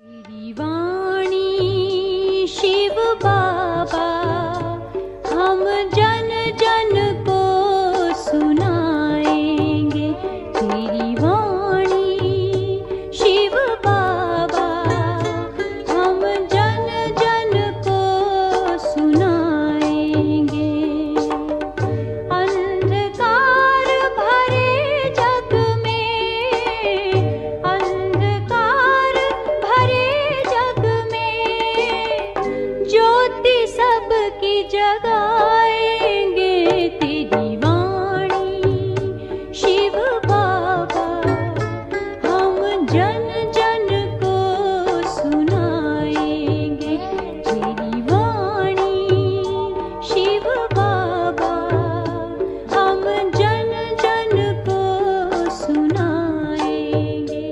तेरी वाणी शिव बाबा हम जन जन को सुनाएंगे। तेरी वाणी शिव बाबा हम जन जन को सुनाएंगे। अंधकार भरे जग में, अंधकार भरे जग में ज्योति सबकी जगाएंगे। तेरी वाणी शिव बाबा हम जन जन को सुनाएंगे। तेरी वाणी शिव बाबा हम जन जन को सुनाएंगे।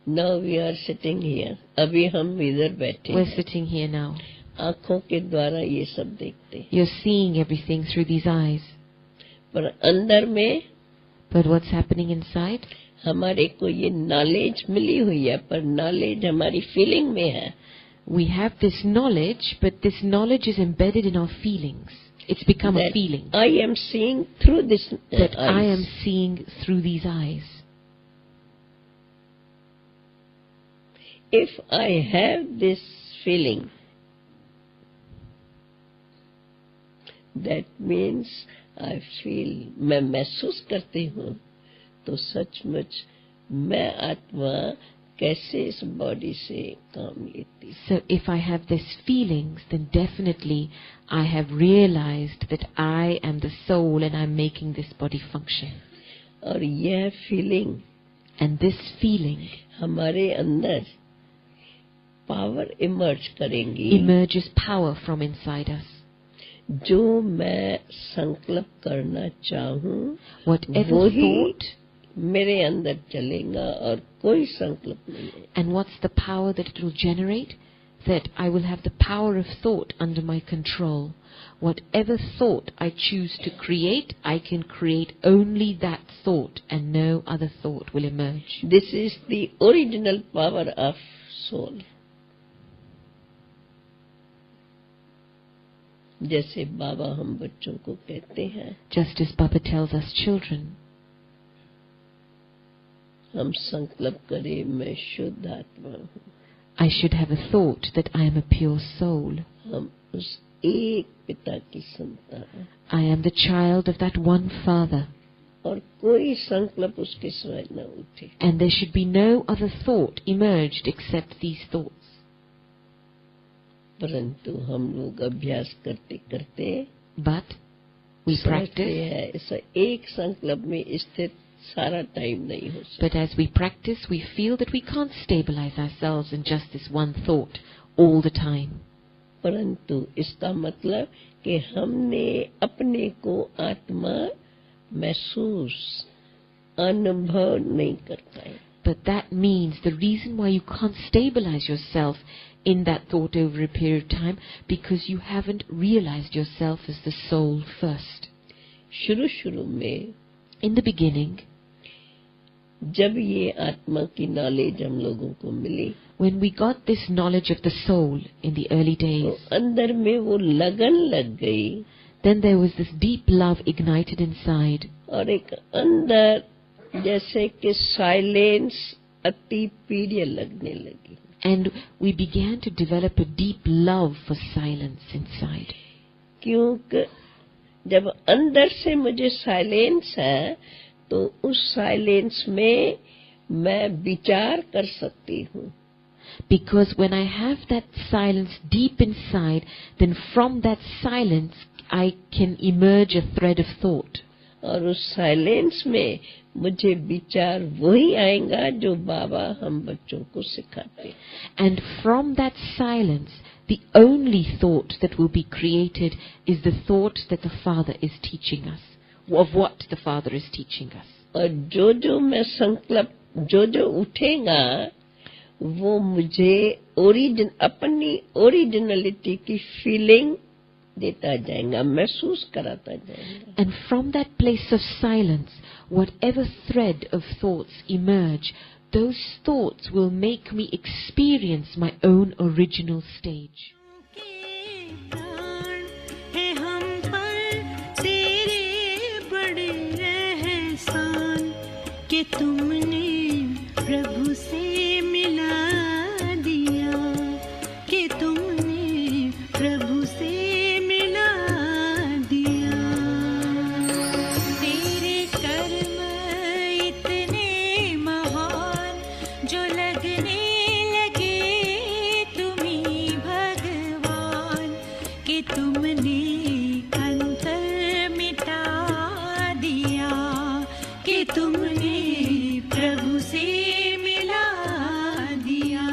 Now we are sitting here. अभी हम इधर बैठे We're हैं। sitting here now. आँखों के द्वारा ये सब देखते हैं, You're seeing everything through these eyes. पर अंदर में But what's happening inside? हमारे को ये नॉलेज मिली हुई है, पर नॉलेज हमारी फीलिंग में है। We have this knowledge, but this knowledge is embedded in our feelings. It's become a That feeling. I am seeing through this That I eyes. am seeing through these eyes. If I have this feeling, that means I feel, मैं महसूस करती हूँ, तो सचमुच मैं आत्मा कैसे इस बॉडी से काम लेती। So if I have these feelings, then definitely I have realized that I am the soul and I'm making this body function. और यह फीलिंग And this feeling हमारे अंदर पावर इमर्ज करेंगी, emerges power from inside us. जो मैं संकल्प करना चाहूँ Whatever वही thought, मेरे अंदर चलेगा और कोई संकल्प नहीं है। and what's the power that it will generate? That I will have the power of thought under my control. Whatever thought I choose to create, I can create only that thought and no other thought will emerge. This is the original power of soul. जैसे बाबा हम बच्चों को कहते हैं, Just as Baba tells us children, हम संकल्प करें मैं शुद्ध आत्मा हूँ, I should have a thought that I am a pure soul. हम उस एक पिता की संतान, I am the child of that one Father. और कोई संकल्प उसके सिवाय न उठे। And there should be no other thought emerged except these thoughts. परंतु हम लोग अभ्यास करते करते But we समझते practice. हैं ऐसा एक संकल्प में स्थित सारा टाइम नहीं हो सकता। But as we practice, we feel that we can't stabilize ourselves in just this one thought all the time. परंतु इसका मतलब कि हमने अपने को आत्मा महसूस अनुभव नहीं कर पाए। But that means the reason why you can't stabilize yourself in that thought over a period of time, because you haven't realized yourself as the soul first. शुरू शुरू में In the beginning, जब ये आत्मा की नॉलेज हम लोगों को मिली, when we got this knowledge of the soul in the early तो days, अंदर में वो लगन लग गई then there was this deep love ignited inside. और एक अंदर जैसे कि साइलेंस अति प्रिय लगने लगी। And we began to develop a deep love for silence inside. क्योंकि जब अंदर से मुझे साइलेंस है, तो उस साइलेंस में मैं विचार कर सकती हूँ। Because when I have that silence deep inside, then from that silence I can emerge a thread of thought. और उस साइलेंस में मुझे विचार वही आएगा जो बाबा हम बच्चों को सिखाते हैं। And from that silence, the only thought that will be created is the thought that the Father is teaching us, of what the Father is teaching us. और जो जो मैं संकल्प जो जो उठेगा वो मुझे अपनी ओरिजिनलिटी की फीलिंग देता जाएगा, महसूस कराता जाएगा। And from that place of silence, whatever thread of thoughts emerge, those thoughts will make me experience my own original stage. के प्राण है हम पर तेरे बड़े एहसान कि तुमने प्रभु से मिला दिया, कि तुमने प्रभु से मिला दिया। तेरे कर्म इतने महान जो लगने लगे तुम्ही भगवान, कि तुमने अंतर मिटा दिया, कि तुमने प्रभु से मिला दिया।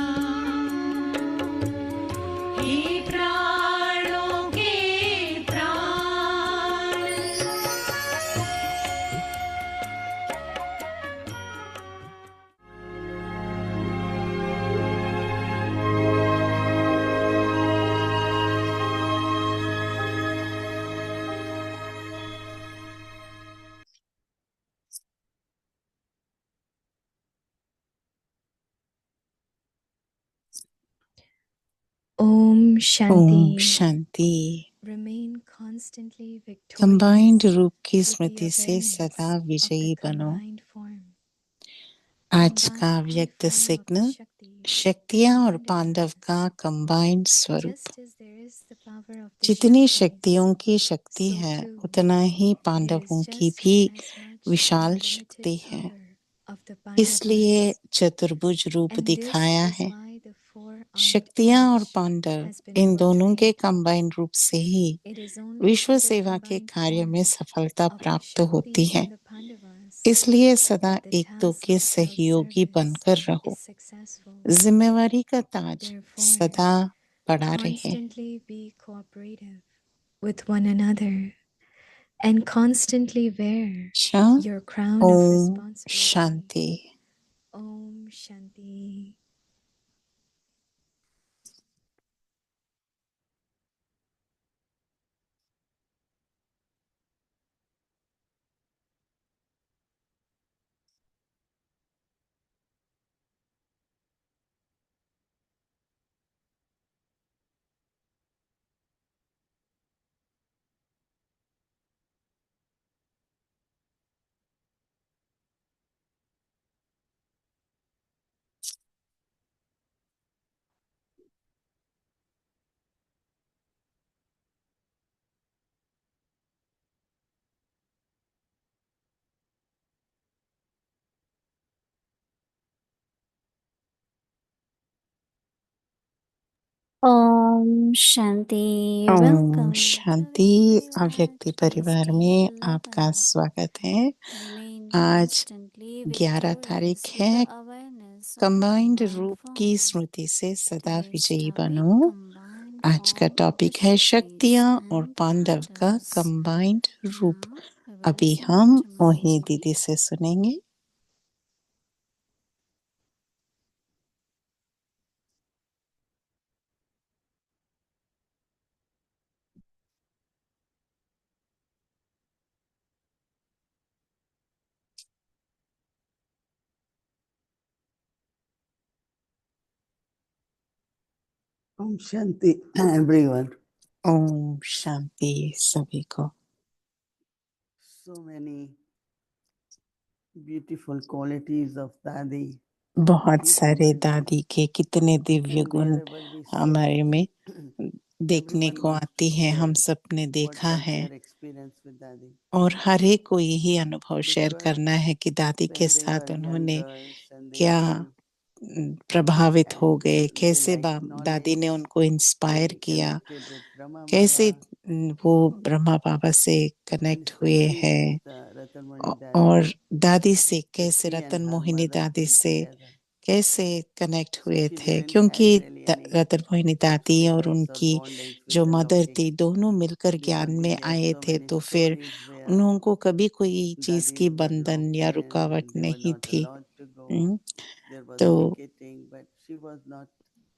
हे प्राणों के प्राण, Om ओम Shanti. शांति। Remain constantly victorious कंबाइंड रूप की with the स्मृति से awareness सदा of the विजयी बनो। combined form. आज का Combined व्यक्त form of सिग्नल Shakti, शक्तियां और Pandavas. पांडव का कंबाइंड स्वरूप। Just as there is the power of the जितनी Shaktis, शक्तियों की शक्ति so है too उतना ही there is पांडवों की just भी as much विशाल unlimited शक्ति है। power of the इसलिए Pandavas. चतुर्भुज रूप And this दिखाया is है। why the four-armed शक्तियां और arch पांडव has been इन दोनों के portrayed. कंबाइंड रूप से ही It is only विश्व through the सेवा के combined कार्य में form सफलता of the प्राप्त होती Shaktis है। and the Pandavas इसलिए सदा that the एक दो task के of सहयोगी self-service बनकर रहो। is successful. जिम्मेवारी का ताज Therefore, सदा पड़ा रहे। constantly be cooperative with one another and constantly wear शांत। your crown of ओम responsibility. शांति। Om Shanti. ओम शांति। ओम वेलकम शांति। अव्यक्ति परिवार में आपका स्वागत है। आज 11 तारीख है। कंबाइंड रूप की स्मृति से सदा विजयी बनो। आज का टॉपिक है शक्तियां और पांडव का कंबाइंड रूप। अभी हम मोही दीदी से सुनेंगे। Om Shanti, everyone. Om Shanti सभी को। So many beautiful qualities of Dadi. बहुत सारे दादी के कितने दिव्य And गुण wherever we sit, हमारे में देखने everyone को wants आती to है। share हम सब ने what देखा was है their experience with Dadi. और हर एक को यही अनुभव शेयर Because करना है कि दादी के when they साथ were young उन्होंने girls and they क्या came प्रभावित हो and गए, they कैसे liked दादी ने knowledge, उनको इंस्पायर they किया, connected with Brahma कैसे Baba, वो ब्रह्मा बाबा से and कनेक्ट हुए especially हैं with Ratamani Dadi. और दादी से The कैसे she and Ratan her Mohini mother दादी came से together. कैसे कनेक्ट So हुए she थे, didn't क्योंकि have really any रतन मोहिनी दादी और experience or उनकी bondage with जो the मदर Lokik, थी दोनों मिलकर ज्ञान because में we heard आए so थे, many तो फिर stories where उनको कभी कोई चीज की Dadis were बंधन locked या in रुकावट and they were नहीं not थी। allowed to go. Hmm, There was तो picketing, but she was not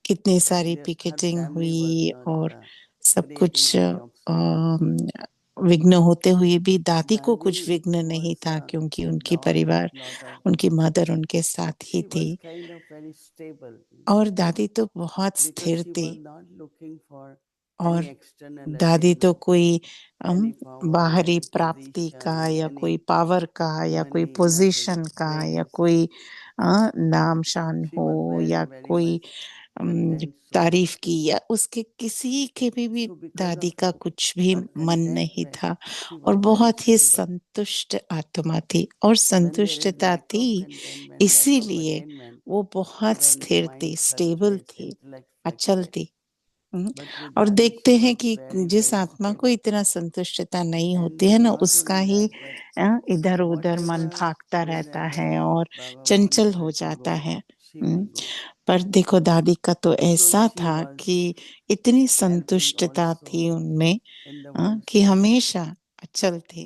कितनी सारी there. Her picketing family was हुई not और सब creating कुछ any obstacle. विघ्न होते हुए भी दादी को कुछ Dadi विघ्न नहीं was था, क्योंकि the उनकी daughter of परिवार, lot of. उनकी मदर उनके साथ ही She थी। was kind of very stable और दादी तो बहुत because स्थिर she थी। was not looking for और any external दादी तो attainment, कोई any power, बाहरी any प्राप्ति का position, या कोई any पावर का या कोई money, nothing, पोजीशन का या praise. कोई नाम शान She हो was या very, very कोई much अम, content soul. तारीफ की या उसके किसी के भी So because दादी of का कुछ भी her मन नहीं contentment, था। she और was very बहुत ही stable. संतुष्ट आत्मा थी, और When there is संतुष्टता lack थी of contentment, lack of इसीलिए attainment, वो बहुत then स्थिर थी, mind स्टेबल fluctuates, थी, intellect अचल fluctuates. थी। हम्म। But with और Dadi, देखते she हैं was कि very, जिस very आत्मा को stable. इतना संतुष्टता नहीं And होती है ना, not उसका only ही that, but इधर उधर मन whatever, भागता रहता wherever है और Baba wants चंचल her हो to जाता go, है। she hmm. will go. पर देखो दादी का तो So ऐसा she था was कि इतनी helping संतुष्टता थी also उनमें in the कि worship. हमेशा अचल थे।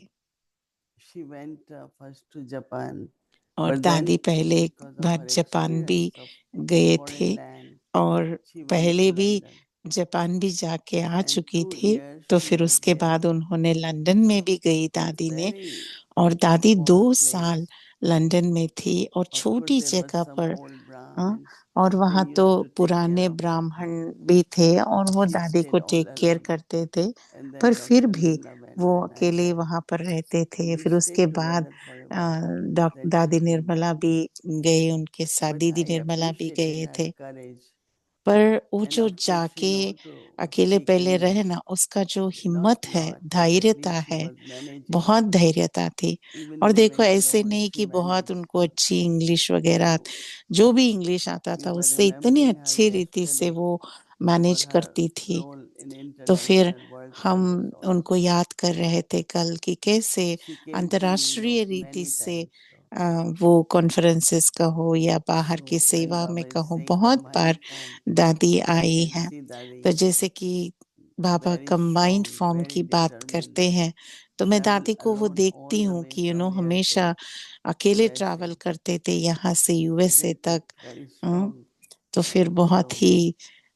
She went first to Japan, और but दादी then पहले एक because of bar her Japan भी experience of गए थे, foreign land, और she went to पहले भी London. जापान भी जाके आ And चुकी 2 थी। years तो she फिर was उसके there. बाद उन्होंने लंदन में भी गई दादी ने, Very और दादी small 2 place. साल लंदन में थी, और Of course, छोटी there were जगह some पर। old हाँ, Brahmins. और They वहाँ तो used to take care पुराने of her. ब्राह्मण भी थे, और वो She दादी को stayed all take care alone. करते थे। And पर then फिर Dr. भी Nirmala went वो and I अकेले said, वहाँ पर रहते थे। we फिर उसके stayed बाद together for a while. Then she दादी came back. निर्मला भी गए, उनके साथ But दीदी I निर्मला भी appreciated गए her थे। courage. पर वो And जो of course, she जाके know to अकेले speak पहले English. रहे ना, उसका जो Not हिम्मत है, lot, but at धैर्यता least she है, was managing. बहुत धैर्यता थी। Even और though देखो very ऐसे low, नहीं she कि बहुत managed. उनको अच्छी इंग्लिश वगैरह, So जो भी इंग्लिश आता we था were उससे इतनी remembering her अच्छी रीति से yesterday वो for मैनेज her करती थी। role in तो फिर international world हम service also. उनको याद कर रहे थे कल कि कैसे She came to New अंतर्राष्ट्रीय York रीति many से times. So, वो कॉन्फ्रेंसेस का हो या बाहर की so when सेवा में Baba is कहो, saying बहुत combined बार form, दादी I आई can हैं। see तो Dadi जैसे कि बाबा very combined strong, form very की बात determined. करते हैं, तो मैं Travel दादी को वो alone all देखती the हूँ way कि from here हमेशा to अकेले USA. ट्रैवल करते थे यहाँ से यूएसए Isn't तक। it very a, strong? तो फिर बहुत So ही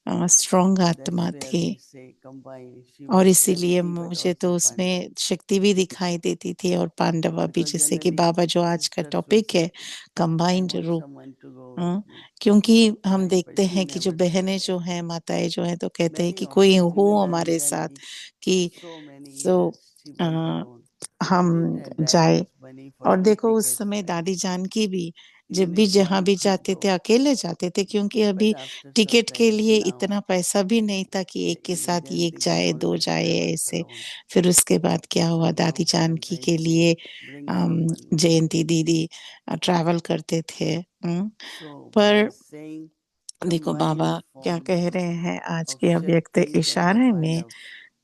स्ट्रॉन्ग that's आत्मा where थी। we say combined. She और was इसीलिए Shakti but मुझे also तो Pandava. उसमें शक्ति भी दिखाई देती थी, और पांडवा भी, Because जैसे कि generally बाबा जो आज का sisters will टॉपिक है, say, I कंबाइंड want रूप। someone to go with हाँ, me. क्योंकि हम Right? But देखते she हैं कि जो never बहनें जो decided. हैं, माताएं जो हैं, तो कहते हैं Many कि कोई offers, हो even हमारे Ranita साथ, Ji, कि so many so years she was alone. हम She didn't have that जाए। much money for और free देखो उस tickets, समय right? दादी जानकी भी जब Even भी if जहाँ one भी could जाते थे go. अकेले जाते थे, क्योंकि But अभी after टिकट के suffering, लिए now इतना पैसा भी नहीं था कि एक के even साथ एक Jayanti ji जाए, दो always जाए travels ऐसे। alone. फिर उसके बाद क्या हुआ, दादी Somehow जानकी sometimes के she लिए bring someone with her. जयंती दीदी ट्रैवल करते थे। So Baba पर is saying देखो बाबा combined क्या form कह रहे हैं आज of के अव्यक्त Shaktis and the इशारे में, Pandavas.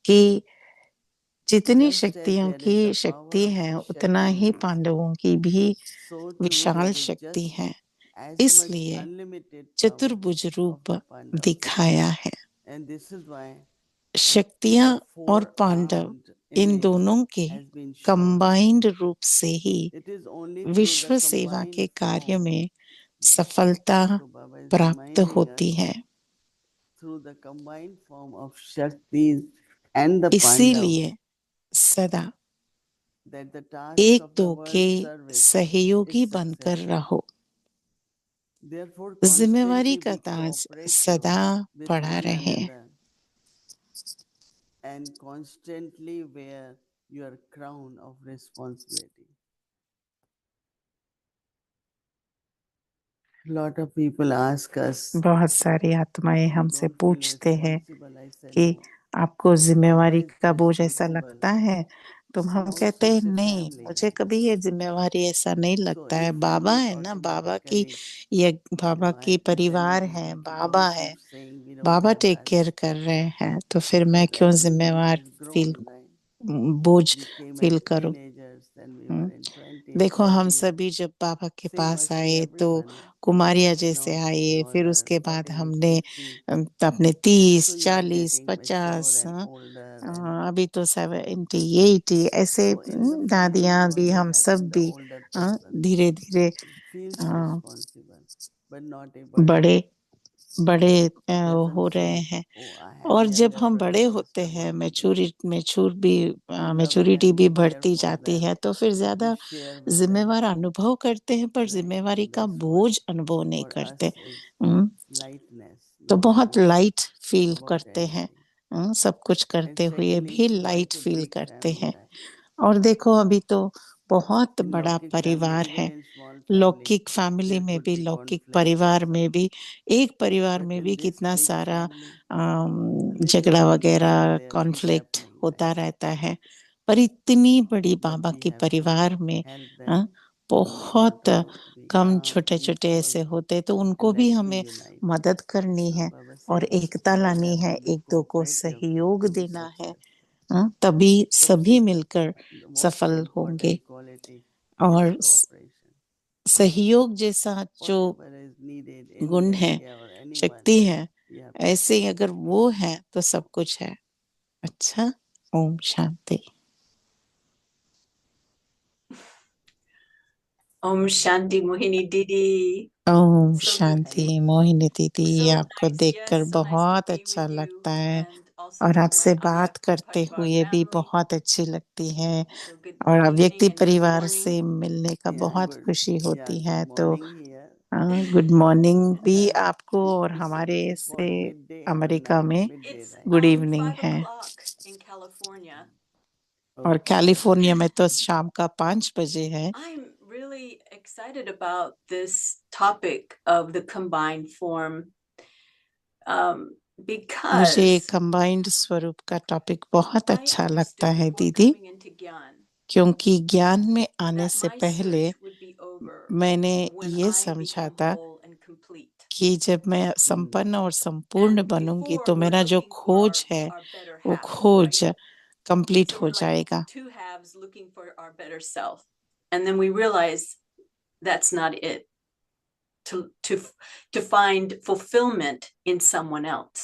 कि जितनी Just as शक्तियों there की is the power शक्ति of है, the उतना ही Shaktis, पांडवों की भी so too Vishal there is शक्ति just है। as much इसलिए unlimited power चतुर्भुज of रूप the Pandavas. दिखाया है। And this is why शक्तियां the और पांडव, four-armed इन image दोनों के has been shown. कंबाइंड रूप से ही It is only through the विश्व सेवा combined के कार्य form. में सफलता So Baba is प्राप्त reminding us होती है। through the combined form of Shaktis and the Pandavas इसीलिए सदा that the task एक of the दो के world service सहयोगी is बनकर successful. रहो। Therefore, जिम्मेवारी constantly का be ताज cooperative सदा with पड़ा one रहे। another and constantly wear your crown of responsibility. Lot of people ask us, बहुत सारी आत्माएं you हमसे don't feel पूछते हैं responsible. I said, कि no. आपको Baba जिम्मेवारी is का बोझ ऐसा responsible. लगता है? तो हम No, कहते हैं it's a नहीं, family, मुझे right? कभी ये जिम्मेवारी ऐसा नहीं So लगता है। if when बाबा we है ना, बाबा की, automatically, ये you बाबा know, I की have to tell you, परिवार है, Baba, ki बाबा don't है, keep saying we don't बाबा have take that care much. कर रहे हैं, तो फिर मैं Because क्यों everything जिम्मेवार has फील, grown, right? बोझ We came फील as करूं? teenagers, then we were hmm. in 20s, देखो हम 30s. सभी जब बाबा के Same पास as with आए तो everyone, right? कुमारिया जैसे Not in आए, फिर order, उसके बाद 40s, हमने 50s. अपने So 30, you are 40, getting mature 50, and older, and अभी तो 70, 80 ऐसे so in the family, दादियां what भी, will हम सब happen? The भी older person धीरे धीरे feels responsible, but not able to बड़े बड़े doesn't हो say, रहे हैं। oh, I have और जब gathered हम for the बड़े first होते time हैं, 1 week. Love मैच्योरिटी can भी be there बढ़ती for जाती है, them. तो फिर We ज्यादा share with them. जिम्मेवार अनुभव करते हैं, पर Right. जिम्मेवारी का That's what बोझ अनुभव नहीं for करते। us is lightness, तो no बहुत matter लाइट फील about करते हैं। anything. सब कुछ And करते हुए secondly, भी why light is a feel big करते family हैं। like? और देखो, अभी तो बहुत In बड़ा Laukik family, परिवार even है। in small family, लौकिक फैमिली there में could भी, be लौकिक conflicts परिवार also. में भी, एक परिवार But में in भी this कितना big सारा family, little झगड़ा things here and वगैरह, there keep कॉन्फ्लिक्ट happening. होता Like, रहता है। पर इतनी बड़ी but बाबा we के have to परिवार में help हाँ, them. We have बहुत to be कम calm, छोटे छोटे peaceful, ऐसे होते, तो उनको and भी let's हमें reunite. मदद करनी है Baba और says, एकता both लानी have है, to be एक दो को cooperative सहयोग to be देना है। successful. तभी सभी सबसे मिलकर most सफल होंगे। important quality is और cooperation. सहयोग जैसा जो Whatever is needed in गुण the है, area or anyone, शक्ति है, we have to ऐसे ही cooperate. अगर वो है तो सब कुछ है। अच्छा, Om Shanti. Om Shanti Mohini Didi. ओम So good. शांति। मोहिनी दीदी, So आपको nice. देखकर Yes, so nice to बहुत be अच्छा with you लगता है, and also और with आपसे my बात Avyakti करते Parivar हुए भी family. बहुत अच्छी लगती है, So good और evening अव्यक्ति and good परिवार morning. से मिलने का Yeah, बहुत good. खुशी Yeah, होती है। good तो morning here. गुड मॉर्निंग भी आपको, और It's हमारे it's what से midday अमेरिका night, में midday, It's right? Good evening 5 है, o'clock in California. और Okay. कैलिफोर्निया में तो शाम का 5 बजे है। I'm really excited about this topic of the combined form मुझे because कंबाइंड स्वरूप का टॉपिक बहुत I अच्छा लगता understood है before दीदी, coming into Gyan क्योंकि ज्ञान में आने that से my पहले search would be over मैंने when ये I समझा become था whole and complete. कि जब मैं संपन्न और संपूर्ण And बनूंगी before तो we're मेरा जो looking for खोज है our better वो half, खोज right? कंप्लीट So हो we're like जाएगा। two halves looking for our better self. And then we realize that's not it. To find fulfillment in someone else.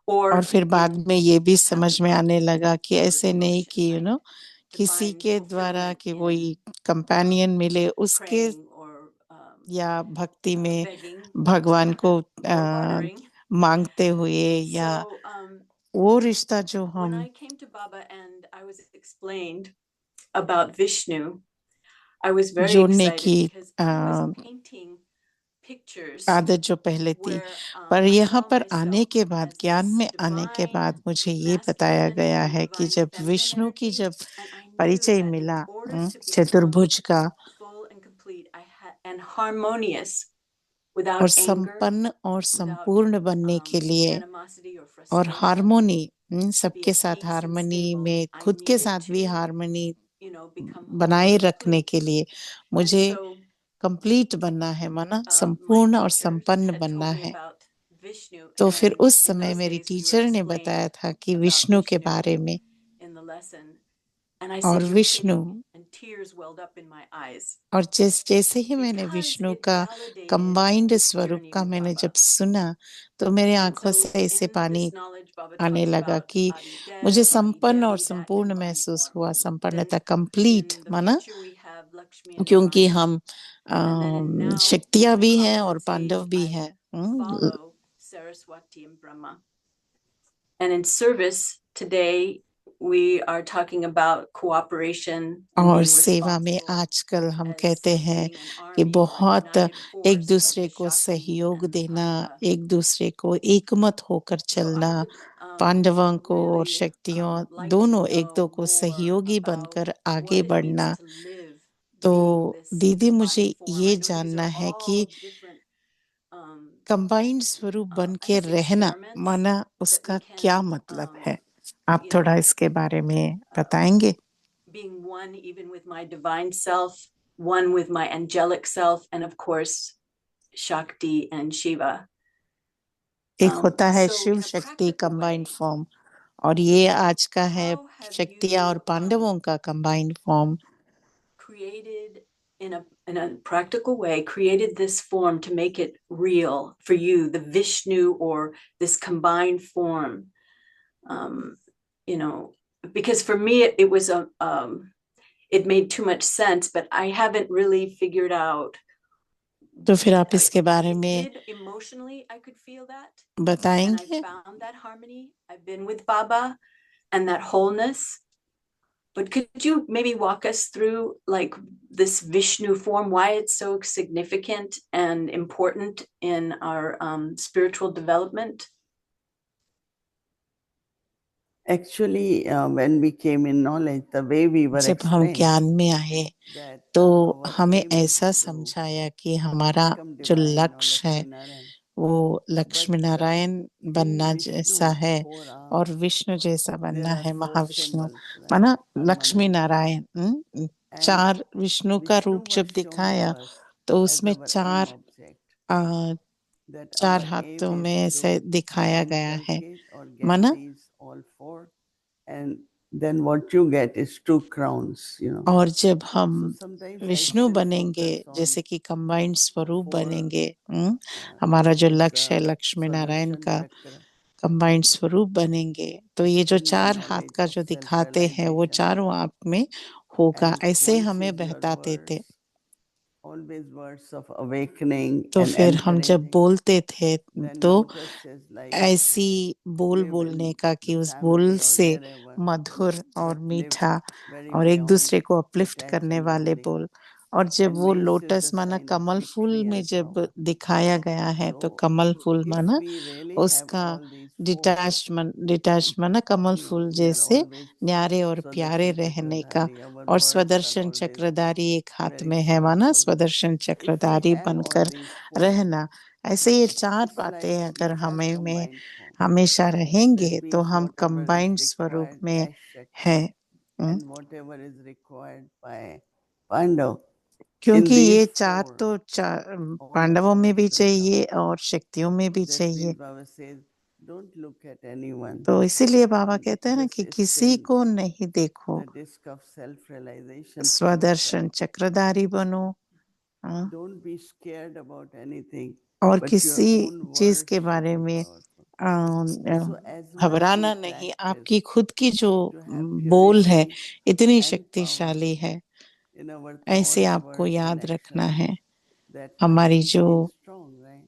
और Or फिर बाद in में ये भी समझ में आने happy लगा कि or ऐसे नहीं emotion, कि right? To किसी find के द्वारा fulfillment कि in वही कंपेनियन मिले उसके, praying or या भक्ति में begging भगवान को or bartering. मांगते हुए, या So वो रिश्ता जो when हम I came to Baba and I was explained about Vishnu, I was very जोड़ने excited की because I was painting pictures आदत जो पहले थी, where पर I यहाँ saw पर आने myself के बाद, as ज्ञान this में आने के divine बाद मुझे ये बताया masculine गया and है कि divine जब feminine विष्णु की energy, जब and I knew परिचय that in मिला order to become चतुर्भुज का, full and complete, I had and harmonious और without anger, संपन्न और without संपूर्ण बनने के लिए, animosity or और frustration, हार्मोनी, to be सबके at साथ peace and हार्मनी stable, में, I खुद के needed साथ भी to, हार्मनी become whole बनाए and रखने complete. के लिए And मुझे so कंप्लीट बनना है, माना my संपूर्ण और teacher संपन्न had बनना told me है। about Vishnu, तो फिर and उस in समय those मेरी days we were टीचर ने explained बताया था कि about विष्णु के Vishnu बारे में, in the lesson, and I और said, "You're Vishnu, kidding," and tears welled up in my eyes और जैसे ही मैंने because विष्णु it का validated कंबाइंड this स्वरूप journey का with मैंने जब Baba. सुना, तो मेरे And आंखों so से ऐसे in पानी this knowledge, Baba आने talks लगा about कि Adi मुझे Dev, Adi संपन्न और Devi, that संपूर्ण combined महसूस form. हुआ, Then संपन्नता कंप्लीट, in the माना future we have Lakshmi and क्योंकि Narayana. हम And then now शक्तियां in the भी हैं और Cosmic पांडव stage, भी I हैं, follow Saraswati and Brahma. And in service today, we are talking about cooperation and और being सेवा में responsible आजकल हम as कहते हैं being an कि army or a बहुत united एक force of दूसरे the को Shakti सहयोग and the देना, Pandava. एक दूसरे को एकमत होकर So I चलना, would पांडवों को और really शक्तियों like to दोनों एक दो know को more सहयोगी about बनकर what आगे it means बढ़ना। to live तो being this दीदी, मुझे combined form. ये I know these जानना are है कि all different कंबाइंड स्वरूप बन I के guess रहना, experiments माना that we उसका can क्या मतलब है? आप you थोड़ा know इसके बारे में बताएंगे? being one even with my divine self, one with my angelic self, and of course Shakti and Shiva. एक होता है So शिव in a शक्ति practical कंबाइंड way, फॉर्म, और ये आज का है how have शक्तियां और you पांडवों का combined form. created in a practical way created this form to make it real for you, the Vishnu or this combined form? You know, because for me it was it made too much sense, but I haven't really figured out तो फिर आप इसके बारे It में did emotionally, I could feel that. And I बताएंगे? found that harmony. I've been with Baba and that wholeness. But could you maybe walk us through like this Vishnu form, why it's so significant and important in our spiritual development? Actually, when we came in knowledge, the way we were जब हम explained ज्ञान में आए that तो our हमें aim is ऐसा to समझाया कि हमारा become जो divine or लक्ष्य है Lakshmi Narayan. वो लक्ष्मी नारायण बनना in जैसा Vishnu, है 4 और arms, विष्णु जैसा बनना there are है 4 महाविष्णु symbols, right? माना Armana. लक्ष्मी नारायण And चार विष्णु का Vishnu रूप was जब shown to दिखाया us तो as उसमें our aim चार object. आ, That चार our aim हाथों is में ऐसे to दिखाया गया है inculcate or get माना these all 4, and then what you get is 2 crowns, you know. और जब हम So sometimes I Vishnu still बनेंगे focus on जैसे कि कंबाइंड स्वरूप 4 बनेंगे हमारा जो this लक्ष्य है लक्ष्मी नारायण Swadarsan का Chakra, कंबाइंड स्वरूप बनेंगे तो ये जो in the 4 हाथ knowledge का of जो दिखाते हैं वो self-realization. चारों आप में होगा And ऐसे हमें voices, your बहताते थे words, always words of awakening तो and फिर हम जब encouraging. बोलते थे Then तो lotus says like, ऐसी बोल live बोलने in का the कि उस बोल family or से wherever, मधुर और but live मीठा very और एक beyond दूसरे को अपलिफ्ट करने वाले detachability. बोल और जब And वो mace is लोटस the माना sign of कमल फूल victory में and जब power. दिखाया गया है तो So कमल फूल if माना we really have उसका all these 4, डिटैच माना कमल फूल we are जैसे always न्यारे और प्यारे Swadarsan रहने का Chakradhari. Our और words are स्वदर्शन always चक्रधारी एक हाथ very में है माना powerful. स्वदर्शन If we Chakradhari have all बनकर these 4, रहना ऐसे ये 4 it's बातें like अगर we have हमें में combined form. हमेशा रहेंगे That तो means हम whatever is कंबाइंड स्वरूप required में by है Shakti and whatever is required by Pandav. क्योंकि In ये these 4 4, तो all पांडवों में भी 4 चाहिए come. और शक्तियों में भी That चाहिए means Baba says, don't look at anyone. तो इसीलिए बाबा कहते हैं ना कि Just किसी spin को नहीं देखो the disc of self-realization from स्वदर्शन inside. चक्रधारी बनो हाँ, Don't be scared about anything, और but your किसी own चीज words के should बारे be में powerful. So as much घबराना we नहीं practice आपकी खुद की जो to have बोल है purity इतनी and power शक्तिशाली है in our ऐसे thoughts, आपको words, and याद रखना action, है that हमारी we जो feel strong, right?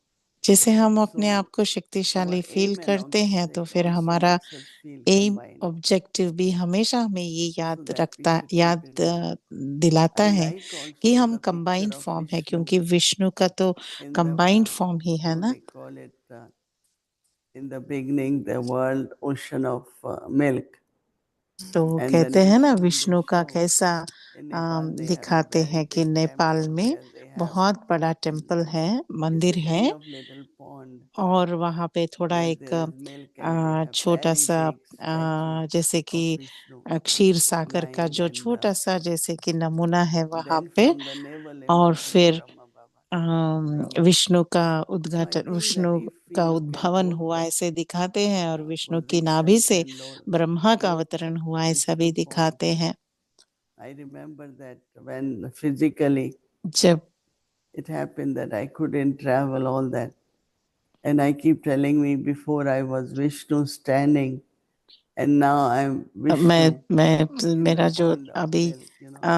जैसे हम अपने आप So को our शक्तिशाली फील aim and करते हैं तो object फिर also हमारा makes us feel aim combined, objective भी हमेशा हमें ये so याद that we रखता should keep याद in mind. दिलाता I है like कि also हम the combined picture of form है Vishnu क्योंकि विष्णु का तो in कंबाइंड the, फॉर्म ही है how ना they call it, in the beginning, the world ocean of milk. तो And कहते then हैं ना Vishnu they विष्णु का show कैसा in Nepal they have a दिखाते very हैं कि big नेपाल temple में where they have बहुत बड़ा टेम्पल है it's मंदिर a है kind of little pond और वहाँ पे थोड़ा where एक there is milk and they have छोटा very सा big statue जैसे of कि Vishnu क्षीर सागर का lying जो in छोटा सा जैसे कि नमूना है वहाँ then पे from the navel और emerging फिर Brahma Baba. विष्णु का So I उद्घाटन think that Vishnu if we का look at उद्भवन both हुआ the ऐसे दिखाते हैं और विष्णु की नाभि positions से and ब्रह्मा का both अवतरण हुआ ऐसा भी Vishnu forms, दिखाते हैं I remember that when physically जब it happened that I couldn't travel all that. And I keep telling me before I was Vishnu standing and now I'm Vishnu मैं in the मेरा जो pond of अभी milk, you know. So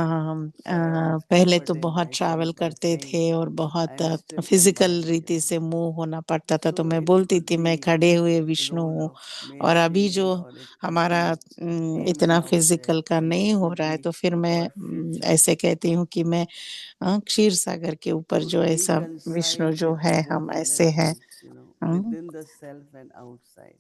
I was पहले तो comforting बहुत travel myself by करते saying थे और बहुत I'm still physical combined, you रीति know. से मूव होना पड़ता था तो So मैं it बोलती could थी मैं be खड़े हुए the विष्णु role हूँ of और अभी जो mace or it could हमारा be aim इतना and फिजिकल object का and it नहीं हो could रहा है be तो फिर मैं our future. ऐसे कहती हूँ कि मैं क्षीर सागर के ऊपर To जो ऐसा विष्णु reconcile जो with है both हम ऐसे हैं energies, you know, within the self and outside.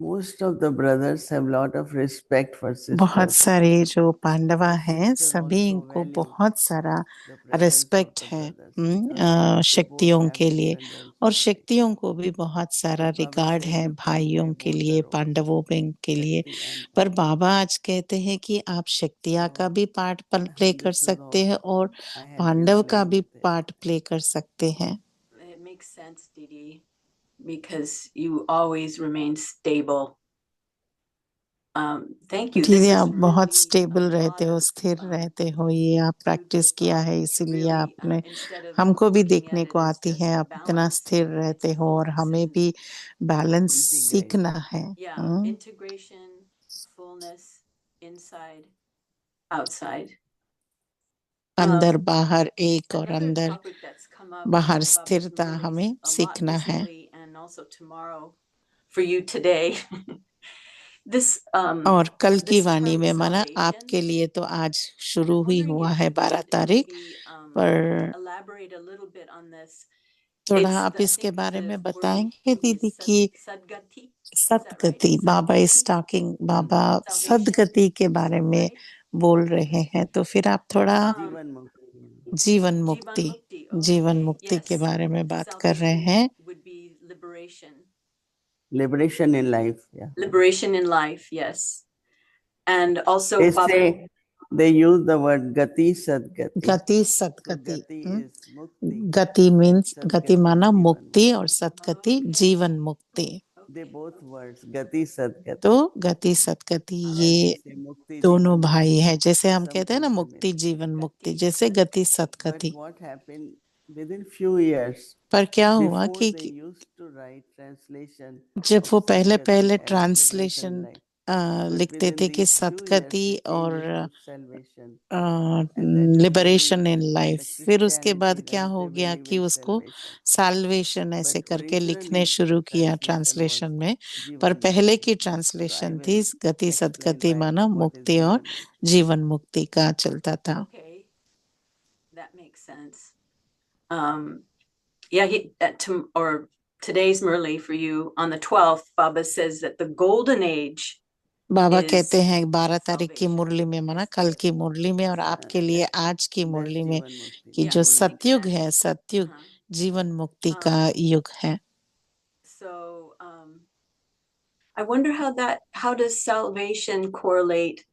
Most of the brothers have lot of respect for बहुत sisters. सारे जो पांडवा And हैं sisters सभी also इनको value बहुत सारा the presence of respect the है brothers because they both शक्तियों have के लिए different roles और in life. शक्तियों को भी बहुत सारा But Baba रिगार्ड says है you can play भाइयों के both the लिए roles, पांडवों के लिए Shakti and पर Pandava. बाबा आज कहते हैं कि आप शक्तिया का So भी पार्ट I प्ले hope कर this is सकते all हैं और I had been पांडव का playing भी with it. पार्ट प्ले कर सकते हैं It makes sense, Didi, because you always remain stable. Thank you. This दीदी is आप बहुत really a स्टेबल lot रहते हो of स्थिर रहते हो ये आप food for प्रैक्टिस किया thought. है इसीलिए Really, आपने instead of हमको भी looking देखने at it को as आती just है आप इतना balance, स्थिर it's रहते हो और fullness हमें and भी बैलेंस integration. सीखना है yeah, integration, fullness, inside, outside. अंदर बाहर एक और Another अंदर topic that's come up बाहर Baba's स्थिरता rulings हमें a lot सीखना है। recently and also tomorrow for you today. This और कल की this वाणी term में माना salvation, आपके लिए तो आज and I'm शुरू ही wondering हुआ if है you 12 could तारीख maybe पर elaborate a little bit on this. थोड़ा It's आप the, I इसके think बारे the में word बताएंगे maybe दीदी is कि sadgati. Is that right? सदगति बाबा इज Sadgati, टॉकिंग बाबा salvation, सदगति के बारे में right? बोल रहे हैं तो फिर आप थोड़ा जीवन मुक्ति, जीवन Jivan मुक्ति Mukti. जीवन Okay, मुक्ति के yes. बारे में बात कर रहे Salvation हैं। would be liberation. liberation in life. Yeah. Liberation in life, yes. And also They Baba, say they use the word gati sadgati. गति So Sadgati gati is mukti. गति मीन्स Sadgati गति माना जीवन मुक्ति मुक्ति. और सदगति Okay. जीवन मुक्ति। They okay. both words gati sadgati. तो गति सदगति As ये we say mukti दोनों जीवन भाई मुक्ति. है, जैसे हम Some कहते हैं ना people मुक्ति may say. जीवन मुक्ति, Gati जैसे गति Sadgati. But Sadgati. what happened within few years? पर क्या हुआ Before कि they used to write translation जब of वो पहले sadgati पहले as liberation translation in life. But लिखते within थे कि these few years, Sadgati he और changed it to salvation. And that is liberation really in life, the फिर उसके बाद Christianity क्या that हो they गया believe कि in उसको salvation. साल्वेशन ऐसे But करके लिखने originally शुरू किया translation was ट्रांसलेशन में। पर Jivan पहले Mukti. की So I ट्रांसलेशन will थी गति explain सदगति why माना what is मुक्ति और Jivan Mukti. जीवन मुक्ति का चलता था। Okay, that makes sense. Yeah, or today's Murli for you on the 12th, Baba says that the golden age Baba is कहते हैं 12 तारीख की salvation. मुरली में माना कल की मुरली में और आपके लिए आज की That's मुरली में Jivan Mukti. कि Yeah, जो makes सतयुग sense. है, सतयुग Uh-huh. जीवन मुक्ति का युग है। So I wonder how does salvation correlate?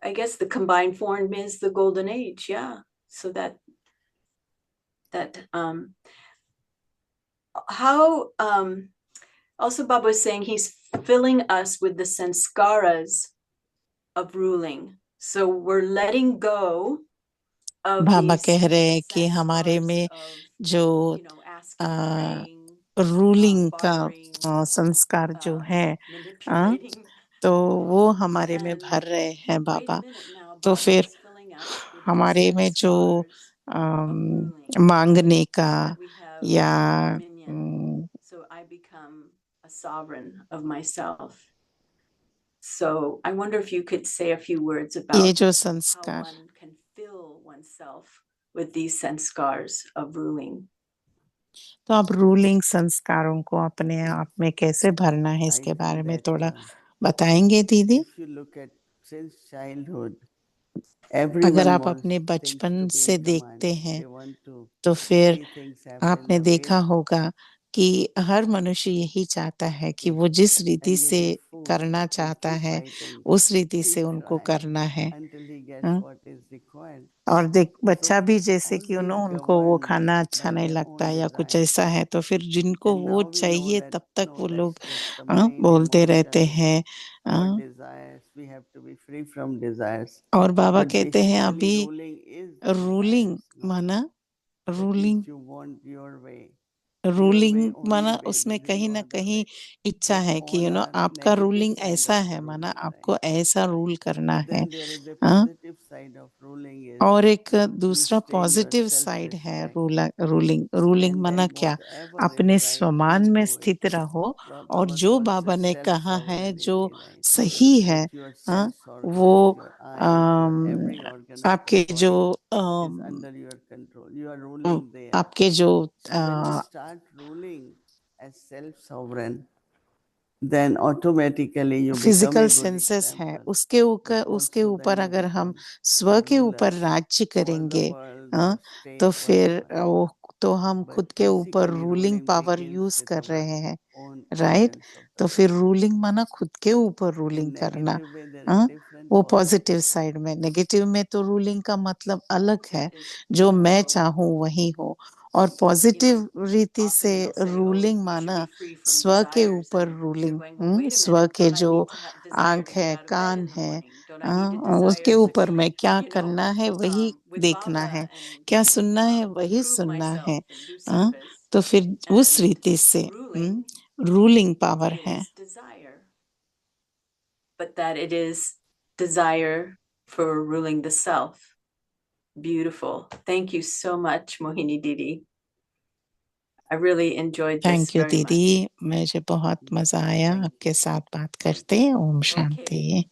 I guess the combined form is the golden age, yeah. So that how also Baba was saying he's filling us with the sanskaras of ruling. So we're letting go of Baba these कह रहे हैं कि हमारे sanskars में of, जो you know, asking, praying, ruling का bartering, संस्कार जो है manipulating. तो वो हमारे में And भर रहे हैं wait a Baba. minute now, तो Baba फिर is filling us with हमारे these में जो sanskars of ruling, मांगने का so that we have या dominion. So I become a sovereign of myself. So I wonder if you could say a few words ये about जो how संस्कार one can fill oneself with these sanskars of ruling. तो आप ruling संस्कारों को अपने आप में कैसे भरना है I इसके feel बारे में that थोड़ा बताएंगे दीदी। if you look at since childhood, अगर everyone आप wants अपने things बचपन to be से in command. देखते हैं They want to तो फिर see things happen आपने the देखा way होगा कि हर मनुष्य यही चाहता है कि वो जिस रीति and you से get food करना and चाहता keep है fighting, उस रीति से keep उनको trying करना है। until he gets हाँ? what is required. और देख बच्चा So भी जैसे कि always उनको वो governed खाना अच्छा by नहीं their लगता own या कुछ desires. ऐसा है तो फिर जिनको And वो now we know चाहिए that तब तक no, वो लोग that's just the mind, बोलते रहते emotions, हैं। our desires. We have to be free from desires. और बाबा But कहते हैं basically अभी ruling is ruling desires, no? माना That ruling means you want your way. Your way, ruling only माना way. उसमें There is कहीं no ना other कहीं way. इच्छा But है कि all are आपका negative रूलिंग side ऐसा of है माना ruling, right? आपको ऐसा रूल करना But है। then there is a हाँ? positive side of ruling is और एक you दूसरा stay your पॉजिटिव साइड है self-respect. रूलिंग रूलिंग And माना then क्या whatever अपने is right, स्वमान you में do it. स्थित रहो और Baba जो calls बाबा it ने कहा है जो self-sovereignty, right? सही है That you are हाँ self-sovereign. वो Your eyes, your every organ of आपके your जो body is under your control. You are ruling there. आपके जो So when you start ruling as self-sovereign, then automatically you become physical a good senses है example. उसके But उसके also ऊपर then you अगर हम become स्व a के ऊपर ruler राज्य over the करेंगे world, हाँ the state, तो फिर whatever. वो तो हम But खुद के ऊपर basically ruling ruling power begins use with कर our रहे हैं own right. organs of the तो फिर body. रूलिंग माना खुद के ऊपर In रूलिंग करना negative way, there are हाँ different वो positive पॉजिटिव sides. साइड में। नेगेटिव में तो रूलिंग का मतलब अलग है Is, जो you know, मैं so, चाहूँ वही हो और you know, पॉजिटिव रीति often से they'll say, oh, ruling you should माना be free from स्व के desires. ऊपर And you're ruling going, well, wait a स्व minute, के don't I जो need to have desire आंख to get है out of bed can't in the है morning? Don't I need to उसके desire ऊपर to, मैं क्या you know, करना है वही with देखना Baba है, and क्या सुनना है वही prove सुनना है myself and do service? तो फिर उस And रीति से ruling रूलिंग पावर है। is desire, but that it is desire for ruling the self. beautiful. Thank you so much, Mohini Didi. I really enjoyed this thank you very much. दीदी, मुझे बहुत मजा आया Thank you. आपके साथ बात करते। ओम शांति।